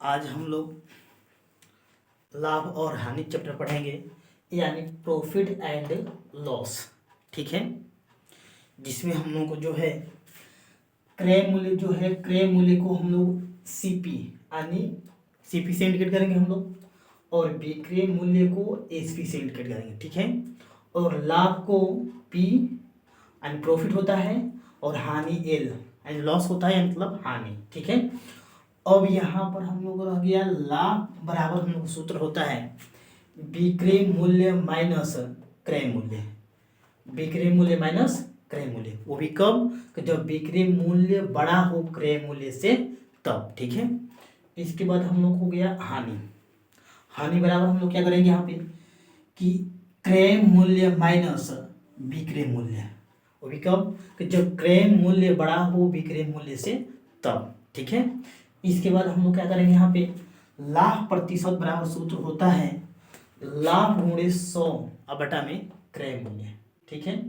आज हम लोग लाभ और हानि चैप्टर पढ़ेंगे, यानी प्रॉफिट एंड लॉस। ठीक है, जिसमें हम लोग को जो है क्रय मूल्य क्रय मूल्य को हम लोग सीपी यानी सीपी से इंडिकेट करेंगे हम लोग, और विक्रय मूल्य को एसपी से इंडिकेट करेंगे। ठीक है, और लाभ को पी यानी प्रॉफिट होता है, और हानि एल यानी लॉस होता है, मतलब हानि। ठीक है, अब यहाँ पर हम लोग रह गया लाभ बराबर हम लोग सूत्र होता है विक्रय मूल्य माइनस क्रय मूल्य। विक्रय मूल्य माइनस क्रय मूल्य, वो भी कब? कि जब विक्रय मूल्य बड़ा हो क्रय मूल्य से, तब। ठीक है, इसके बाद हम लोग हो गया हानि। हानि बराबर हम लोग क्या करेंगे यहाँ पे कि क्रय मूल्य माइनस विक्रय मूल्य, वो भी कब? कि जब क्रय मूल्य बड़ा हो विक्रय मूल्य से, तब। ठीक है, इसके बाद हम लोग क्या करेंगे यहाँ पे लाभ प्रतिशत बराबर सूत्र होता है लाभ गुणे 100 बटा में क्रय मूल्य। ठीक है,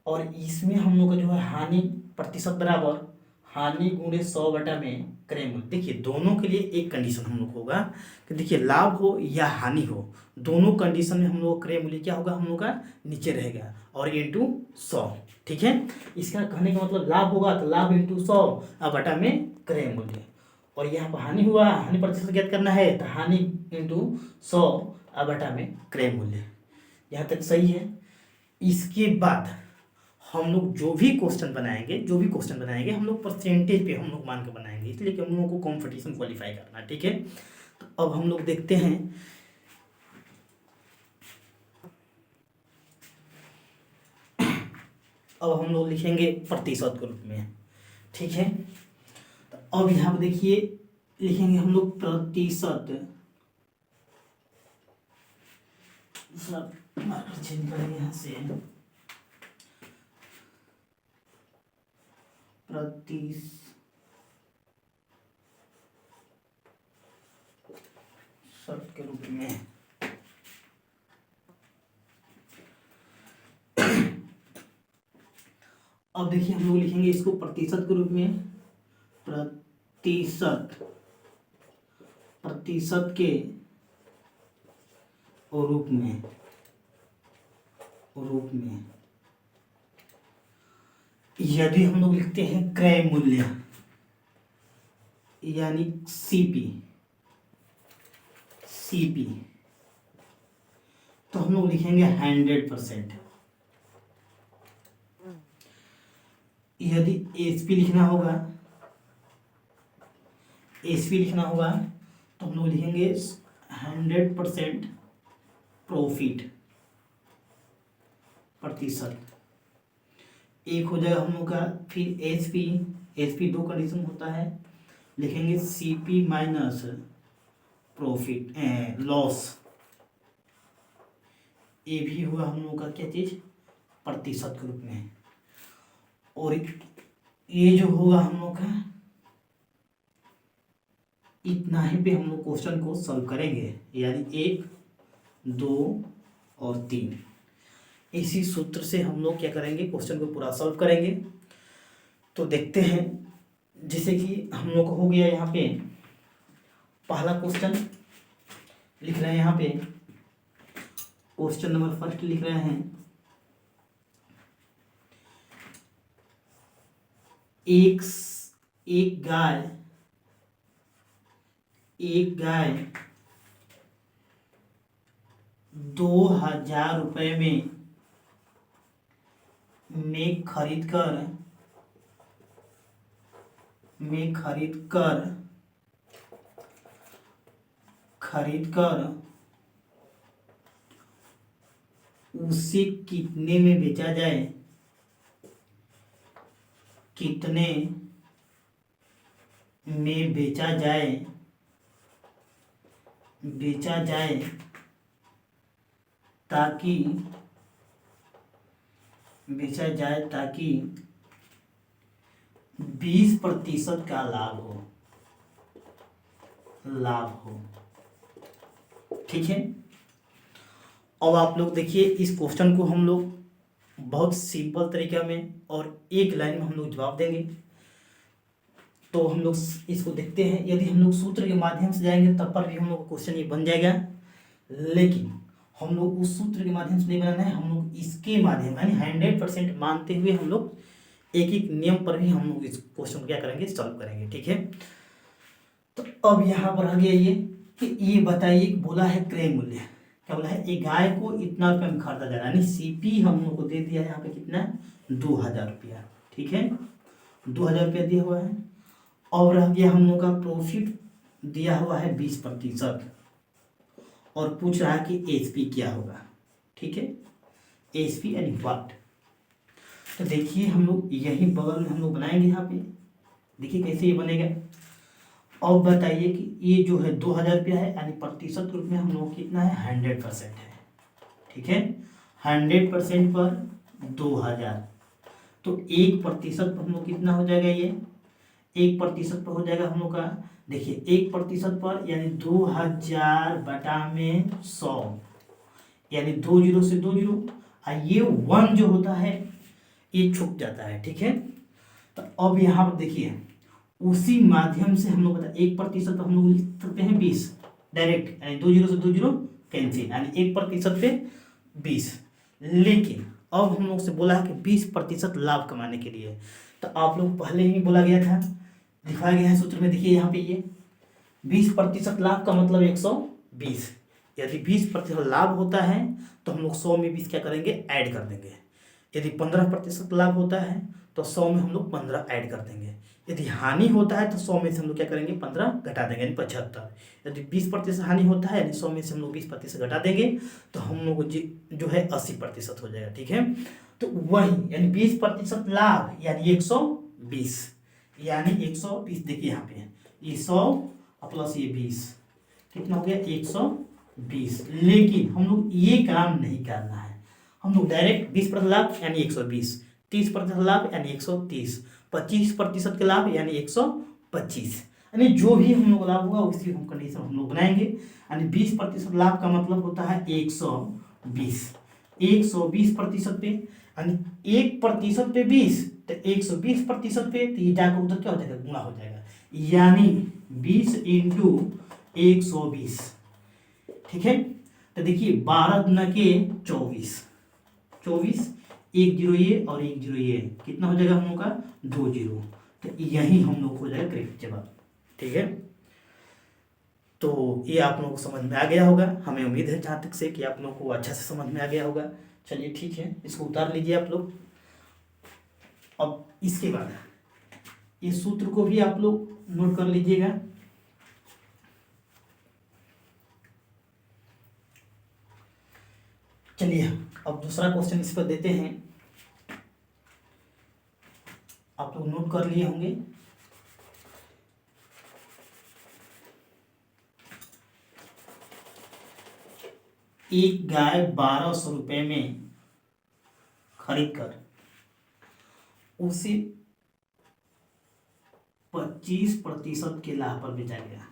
और इसमें हम लोग का जो है हानि प्रतिशत बराबर हानि गुणे 100 बटा में क्रय मूल्य। देखिए दोनों के लिए एक कंडीशन हम लोग होगा कि देखिए लाभ हो या हानि हो, दोनों कंडीशन में हम लोग क्रय मूल्य क्या होगा, हम लोग का नीचे रहेगा और इंटू 100। ठीक है, इसका कहने का मतलब लाभ होगा तो लाभ इंटू 100 बटा में क्रय मूल्य, और यहाँ पर हानि हुआ, हानि प्रतिशत ज्ञात करना है तो हानि इंटू 100 बटा में क्रय मूल्य। यहाँ तक सही है। इसके बाद हम लोग जो भी क्वेश्चन बनाएंगे हम लोग परसेंटेज पे हम लोग मान के बनाएंगे, इसलिए कि हम लोग को कंपटीशन क्वालिफाई करना है। ठीक है, तो अब हम लोग देखते हैं अब हम लोग लिखेंगे प्रतिशत के रूप में। ठीक है, तो अब यहाँ पे देखिए लिखेंगे हम लोग प्रतिशत, सब मार्कर चेंज करेंगे यहाँ से, प्रतिशत के रूप में। अब देखिए हम लोग लिखेंगे इसको प्रतिशत के रूप में, प्रतिशत के रूप में यदि हम लोग लिखते हैं क्रय मूल्य यानी सीपी, तो हम लोग लिखेंगे 100%। यदि एसपी लिखना होगा तो हम लोग लिखेंगे 100% प्रॉफिट प्रतिशत। एक हो जाएगा हम लोग का, फिर एसपी दो कंडीशन होता है, लिखेंगे सीपी माइनस प्रॉफिट लॉस। ये भी हुआ हम लोग का क्या चीज, प्रतिशत के रूप में। और ये जो होगा हम लोग का, इतना ही पे हम लोग क्वेश्चन को सॉल्व करेंगे, यानी 1, 2 और 3। इसी सूत्र से हम लोग क्या करेंगे, क्वेश्चन को पूरा सॉल्व करेंगे। तो देखते हैं, जैसे कि हम लोग को हो गया यहाँ पे पहला क्वेश्चन लिख रहे हैं, यहाँ पे क्वेश्चन नंबर फर्स्ट लिख रहे हैं, एक गाय 2000 रुपये में खरीद कर उसे कितने में बेचा जाए, ताकि 20% का लाभ हो। ठीक है, अब आप लोग देखिए इस क्वेश्चन को हम लोग बहुत सिंपल तरीका में और एक लाइन में हम लोग जवाब देंगे। तो हम लोग इसको देखते हैं। यदि हम लोग सूत्र के माध्यम से जाएंगे तब पर भी हम लोग को क्वेश्चन ये बन जाएगा, लेकिन हम लोग उस सूत्र के माध्यम से नहीं बनाना है, हम लोग इसके माध्यम यानी 100% मानते हुए हम लोग एक एक नियम पर भी हम लोग इस क्वेश्चन को क्या करेंगे, सॉल्व करेंगे। ठीक है, तो अब यहाँ पर आ गया ये कि ये बताइए, बोला है क्रय मूल्य, क्या बोला है, एक गाय को इतना रुपये में खरीदा जा रहा है, यानी सीपी हम लोग को दे दिया है यहाँ पे कितना, 2000 रुपया। ठीक है, 2000 रुपया दिया हुआ है। और रह गया हम लोग का प्रॉफिट दिया हुआ है 20%, और पूछ रहा है कि एसपी क्या होगा। ठीक है, एसपी यानी वाट। तो देखिए हम लोग यही बगल में हम लोग बनाएंगे यहाँ पे, देखिए कैसे ये बनेगा। और बताइए कि ये जो है 2000 रुपया है, यानी प्रतिशत रूप में हम लोग कितना है, 100% है। ठीक है, 100% पर 2000, तो 1% पर हम लोग कितना हो जाएगा, ये 1% पर हो जाएगा हम लोग का, देखिए 1% पर यानी 2000 बटा में 100, यानी 2 जीरो से 2 जीरो, और ये 1 जो होता है ये छुप जाता है। ठीक है, तो अब यहाँ पर देखिए उसी माध्यम से हम लोग बता 1% पर हम लोग लिख सकते हैं 20 डायरेक्ट, यानी 2 जीरो से 2 जीरो कैंसिल, यानी 1% पे 20। लेकिन अब हम लोग से बोला है कि 20% लाभ कमाने के लिए, तो आप लोग पहले ही बोला गया था, दिखाया गया है सूत्र में, देखिए यहाँ पे ये 20% लाभ का मतलब 120। यदि 20% लाभ होता है तो हम लोग 100 में 20 क्या करेंगे, ऐड कर देंगे। यदि 15% लाभ होता है तो 100 में हम लोग 15 ऐड कर देंगे। यदि हानि होता है तो 100 में से हम लोग क्या करेंगे, 15 घटा देंगे, यानी 75। यदि 20% हानि होता है यानी 100 में से हम लोग 20% घटा देंगे, तो हम लोग जो है 80% हो जाएगा। ठीक है, तो वही यानी 20% लाभ यानी 120, यानी 120। देखिए यहाँ पे ये 100 प्लस ये 20 कितना हो गया, 120। लेकिन हम लोग ये काम नहीं करना है, हम लोग डायरेक्ट 20% लाभ यानी 120, 30% लाभ यानी 130, 25% के लाभ यानी 125, यानी जो भी हम लोग लाभ होगा उसी हम कंडीशन हम लोग बनाएंगे। यानी 20% लाभ का मतलब होता है 120, 120% पे, यानी 1% पे 20, तो 120% पे, तो ये जाकर उधर क्या हो जाएगा, गुणा हो जाएगा, यानी 20 इंटू 120। ठीक है, तो देखिए 12 गुना के 24, 24, 1 जीरो ये और 1 जीरो ये, कितना हो जाएगा हम लोग का, 2 जीरो। तो यही हम लोग हो जाएगा करेक्ट जवाब। ठीक है, तो ये आप लोगों को समझ में आ गया होगा, हमें उम्मीद है जहाँ तक से कि आप लोगों को अच्छा से समझ में आ गया होगा। चलिए ठीक है, इसको उतार लीजिए आप लोग। अब इसके बाद इस सूत्र को भी आप लोग नोट कर लीजिएगा। चलिए अब दूसरा क्वेश्चन इस पर देते हैं, आप लोग नोट कर लिए होंगे। एक गाय 1200 रुपये में खरीद कर उसे 25% के लाभ पर बेचा गया,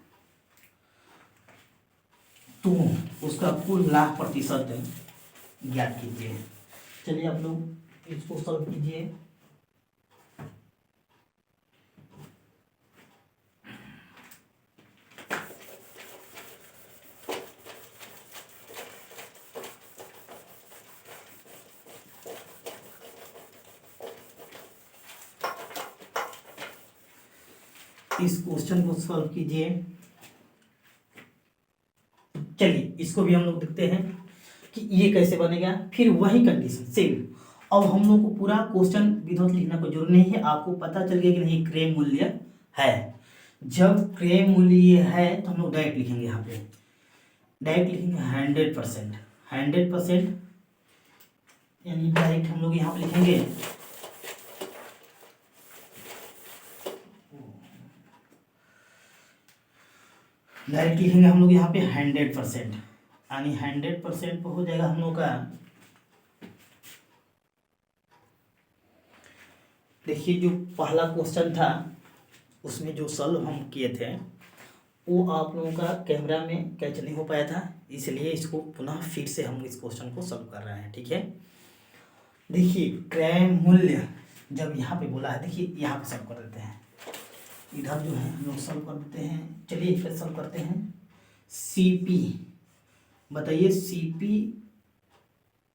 तो उसका कुल लाभ प्रतिशत ज्ञात कीजिए। चलिए आप लोग इसको सॉल्व कीजिए। इस क्वेश्चन को सॉल्व कीजिए। चलिए इसको भी हम लोग देखते हैं कि ये कैसे बनेगा। फिर वही कंडीशन सेम, अब हम लोग को पूरा क्वेश्चन विदाउट लिखना कोई जरूरत नहीं है, आपको पता चल गया कि नहीं क्रय मूल्य है। जब क्रय मूल्य है तो हम लोग डायरेक्ट लिखेंगे, यहाँ पे डायरेक्ट लिखेंगे 100%, 100%, यानी डायरेक्ट हम लोग यहाँ पे लिखेंगे डायरेक्ट लिखेंगे हम लोग यहाँ पे 100%, यानी 100% पर हो जाएगा हम लोग का। देखिए जो पहला क्वेश्चन था उसमें जो सॉल्व हम किए थे वो आप लोगों का कैमरा में कैच नहीं हो पाया था, इसलिए इसको पुनः फिर से हम इस क्वेश्चन को सॉल्व कर रहे हैं। ठीक है, देखिए क्रय मूल्य जब यहाँ पे बोला है, देखिए यहाँ पे सॉल्व कर देते हैं। इधर जो है हम लोग सॉल्व कर देते हैं। चलिए फिर सॉल्व करते हैं। CP बताइए, CP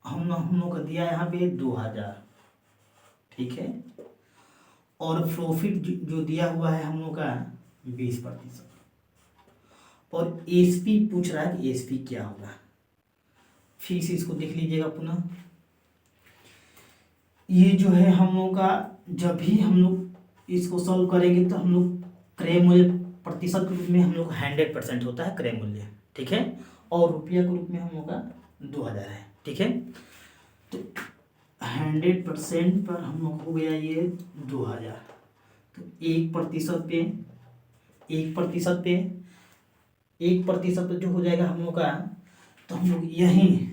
हम लोग का दिया यहाँ पे 2000, ठीक है। और प्रॉफिट जो दिया हुआ है हम लोग का 20%। और SP पूछ रहा है कि SP क्या होगा। फिर से इसको देख लीजिएगा पुनः। ये जो है हम लोग का, जब भी हम लोग इसको सॉल्व करेंगे तो हम लोग क्रय मूल्य प्रतिशत के रूप में हम लोग 100% होता है क्रय मूल्य, ठीक है। और रुपया के रूप में हम लोग का 2000 है, ठीक है। तो 100% पर हम लोग हो गया ये 2000। तो 1% पे 1% पे 1% जो हो जाएगा हम लोग का, तो हम लोग यहीं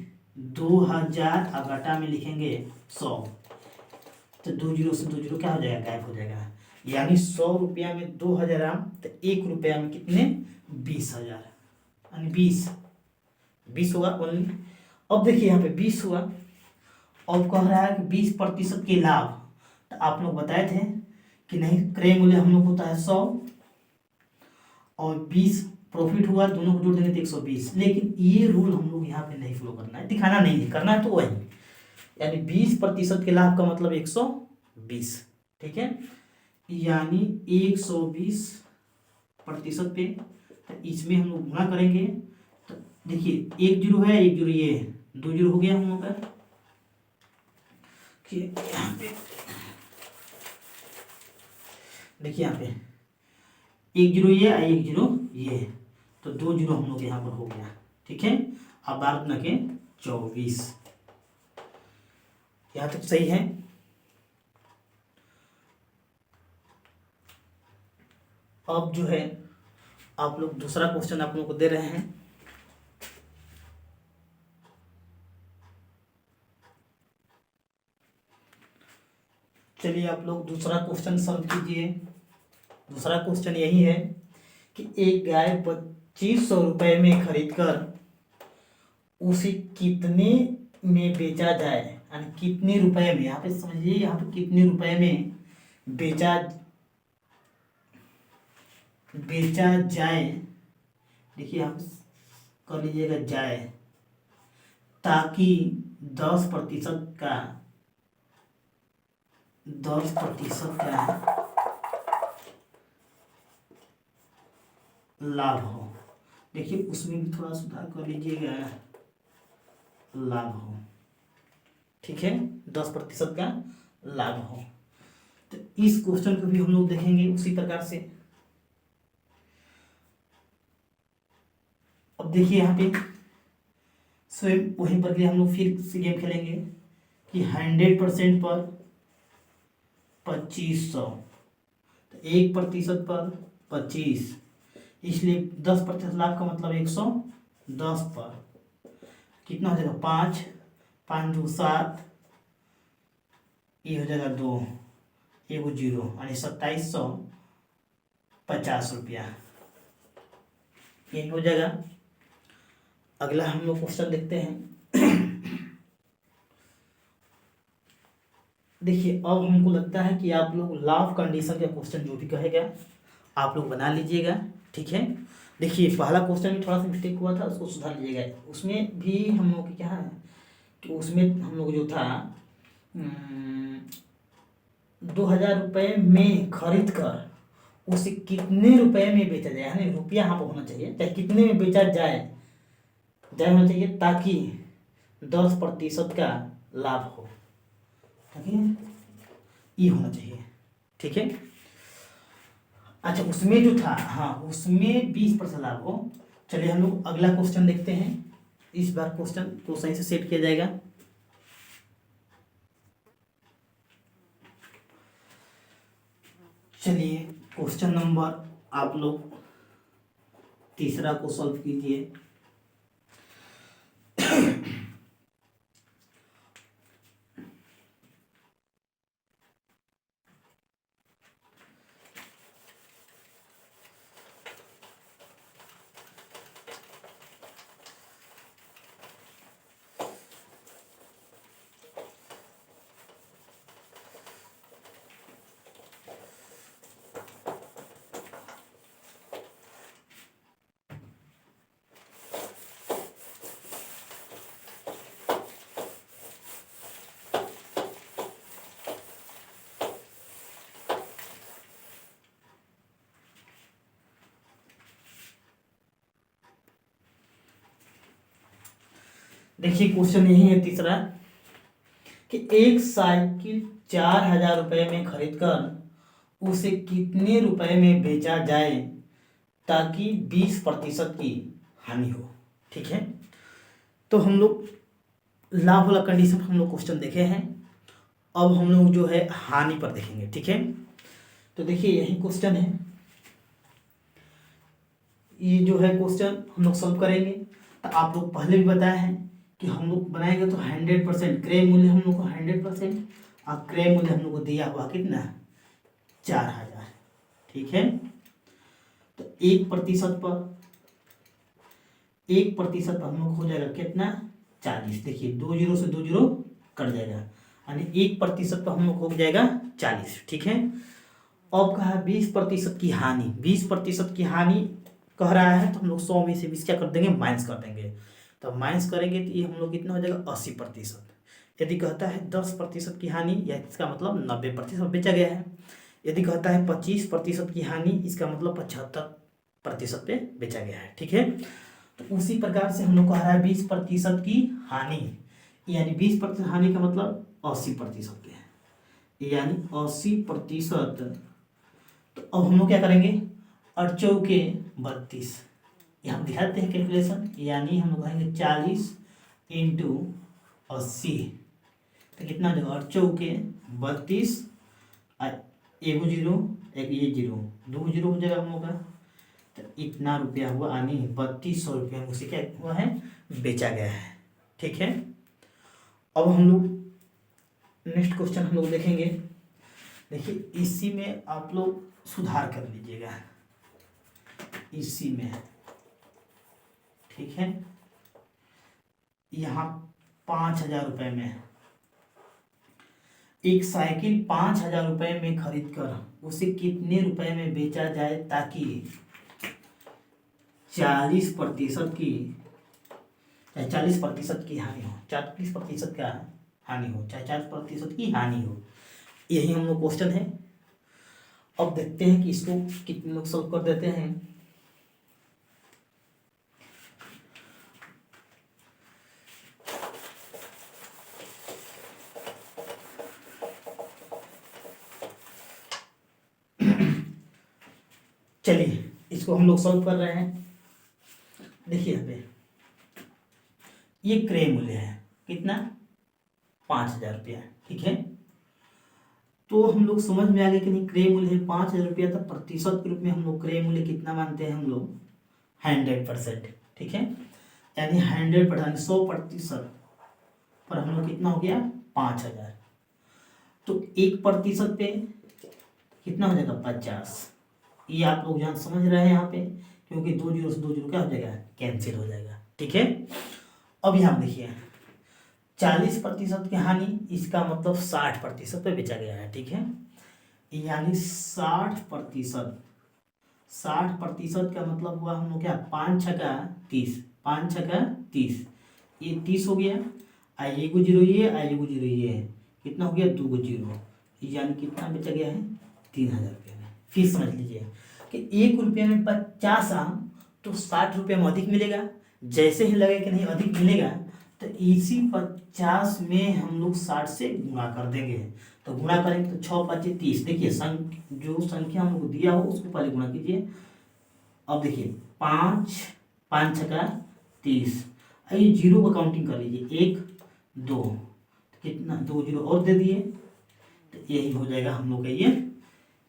2000 अगटा में लिखेंगे 100। तो 2 0 से 2 0 क्या हो जाएगा, गायब हो जाएगा। यानी 100 रुपया में 2000 आम, तो 1 रुपया में कितने, 20,000, यानी 20 होगा ओनली। अब देखिए यहाँ पे 20 हुआ। अब कह रहा है कि 20% के लाभ। तो आप लोग बताए थे कि नहीं, क्रय मूल्य हम लोग होता है 100 और 20 प्रॉफिट हुआ, दोनों को जोड़ देंगे तो 120। लेकिन ये रूल हम लोग यहाँ पे नहीं फॉलो करना है, दिखाना नहीं है, करना है तो वही, यानी 20% के लाभ का मतलब 120, ठीक है। यानी 120% पे, तो इसमें हम लोग गुणा करेंगे। तो देखिए 1 0 है, 1 0 ये 2 0 हो गया हम लोग का। यहाँ पे देखिए, यहाँ पे 1 0 ये 1 0 ये, तो 2 0 हम लोग यहाँ पर हो गया, ठीक है। अब 12 गुना के 24, यहाँ तक सही है। अब जो है आप लोग दूसरा क्वेश्चन आप लोग को दे रहे हैं। चलिए आप लोग दूसरा क्वेश्चन सॉल्व कीजिए। दूसरा क्वेश्चन यही है कि एक गाय 2500 रुपये में खरीद कर उसे कितने में बेचा जाए, यानी कितने रुपए में, यहाँ पे समझिए, यहाँ पे कितने रुपए में बेचा जाए। देखिए आप कर लीजिएगा जाए, ताकि 10% का लाभ हो। देखिए उसमें भी थोड़ा सुधार कर लीजिएगा, लाभ हो, ठीक है, 10% का लाभ हो। तो इस क्वेश्चन को भी हम लोग देखेंगे उसी प्रकार से। अब देखिए यहाँ पे स्वयं वहीं पर हम लोग फिर से गेम खेलेंगे कि 100% पर 2500, तो 1% पर 25, इसलिए 10% लाभ का मतलब 110 पर कितना हो जाएगा, 5 5 2 7, ये हो जाएगा 2, 1 0, यानी 2750 रुपया, ये हो जाएगा। अगला हम लोग क्वेश्चन देखते हैं। देखिए अब हमको लगता है कि आप लोग लाभ कंडीशन का क्वेश्चन जो भी कहेगा आप लोग बना लीजिएगा, ठीक है। देखिए पहला क्वेश्चन में थोड़ा सा मिस्टेक हुआ था, उसको सुधार लीजिएगा। उसमें भी हम लोग क्या है कि उसमें हम लोग जो था 2000 रुपये में खरीद कर उसे कितने रुपए में बेचा जाए, यानी रुपया यहाँ पर होना चाहिए, चाहे कितने में बेचा जाए होना चाहिए, ताकि 10% का लाभ हो, ठीक है, ये होना चाहिए, ठीक है। अच्छा उसमें जो था, हाँ उसमें 20% लाभ हो। चलिए हम लोग अगला क्वेश्चन देखते हैं। इस बार क्वेश्चन को सही से सेट किया जाएगा। चलिए क्वेश्चन नंबर आप लोग तीसरा को सॉल्व कीजिए। देखिए क्वेश्चन यही है तीसरा कि एक साइकिल 4,000 रुपये में खरीद कर उसे कितने रुपए में बेचा जाए ताकि 20% की हानि हो। ठीक है, तो हम लोग लाभ वाला कंडीशन हम लोग क्वेश्चन देखे हैं। अब हम लोग जो है हानि पर देखेंगे। ठीक है, तो देखिए यही क्वेश्चन है, ये जो है क्वेश्चन हम लोग सॉल्व करेंगे। तो आप लोग पहले भी बताए हैं कि हम लोग बनाएंगे तो 100% क्रय मूल्य हम लोग को 100% और क्रय मूल्य हम लोग को दिया हुआ कितना 4,000। ठीक है, तो 1% पर हम लोग हो जाएगा कितना 40। देखिए 2 जीरो से 2 जीरो कट जाएगा, यानी 1% पर हम लोग हो जाएगा 40। ठीक है, अब कहा 20% की हानि। 20% की हानि कह रहा है तो हम लोग 100 में से 20 क्या कर देंगे माइनस कर देंगे। तो माइनस करेंगे तो ये हम लोग कितना हो जाएगा 80%। यदि कहता है 10% की हानि, या इसका मतलब 90% बेचा गया है। यदि कहता है 25% की हानि, इसका मतलब 75% पे बेचा गया है। ठीक है, तो उसी प्रकार से हम लोग कह रहा है 20% की हानि, यानी 20% हानि का मतलब 80% के, यानी 80%। तो अब हम लोग क्या करेंगे 8 चौके 32, ये हम दिखाते हैं कैलकुलेशन, यानी हम लोग कहेंगे 40 इंटू 80, तो कितना हो जाएगा 8 चौके 32, एगो जीरो एक ये जीरो 2 जीरो हो जाएगा हम लोग का। तो इतना रुपया हुआ, यानी 3200 रुपया उसे क्या हुआ है बेचा गया है। ठीक है, अब हम लोग नेक्स्ट क्वेश्चन हम लोग देखेंगे। देखिए इसी में आप लोग सुधार कर लीजिएगा, इसी में। ठीक है, यहाँ 5,000 रुपये में एक साइकिल 5,000 रुपये में खरीद कर उसे कितने रुपए में बेचा जाए ताकि 40% की, चाहे 40% की हानि हो, 40% का हानि हो, चाहे 40% की हानि हो। यही हम लोग क्वेश्चन है। अब देखते हैं कि इसको कितने लोग सॉल्व कर देते हैं। चलिए इसको हम लोग सॉल्व कर रहे हैं। देखिए यहाँ पे ये क्रय मूल्य है कितना 5,000 रुपया। ठीक है, तो हम लोग समझ में आ गया कि नहीं क्रय मूल्य है 5,000 रुपया, तो प्रतिशत के रूप में हम लोग क्रय मूल्य कितना मानते हैं हम लोग 100%। ठीक है, यानी 100%, 100% पर हम लोग कितना हो गया 5,000, तो 1% पे कितना हो जाएगा 50। ये आप लोग जान समझ रहे हैं यहाँ पे, क्योंकि 2 जीरो से 2 जीरो क्या हो जाएगा कैंसिल हो जाएगा। ठीक है, अब यहाँ देखिए 40% की हानि, इसका मतलब 60% पे बेचा गया है। ठीक है, यानी 60%, 60% का मतलब हुआ हम लोग क्या 5 छक्का 30, 5 छक्का 30, ये 30 हो गया। आई एगो जीरो ये, आई एगो जीरो ये, कितना हो गया 2 जीरो, यानी कितना बेचा गया है 3,000 रुपये में। फिर समझ लीजिए कि 1 रुपये में 50 आम, तो 60 रुपये में अधिक मिलेगा। जैसे ही लगे कि नहीं अधिक मिलेगा, तो इसी 50 में हम लोग 60 से गुणा कर देंगे। तो गुणा करेंगे तो 6 5 30। देखिए जो संख्या हमको दिया हो उसको पहले गुणा कीजिए। अब देखिए 5 छक्का 30, ये जीरो का काउंटिंग कर लीजिए 1 2, कितना 2 जीरो और दे दिए, तो यही हो जाएगा हम लोग का ये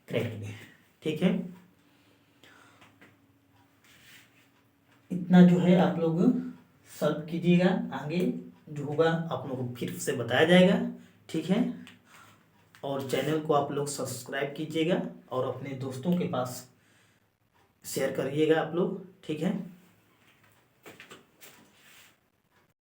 करेक्ट में। ठीक है, इतना जो है आप लोग सॉल्व कीजिएगा, आगे जो होगा आप लोगों को फिर से बताया जाएगा। ठीक है, और चैनल को आप लोग सब्सक्राइब कीजिएगा और अपने दोस्तों के पास शेयर करिएगा आप लोग। ठीक है।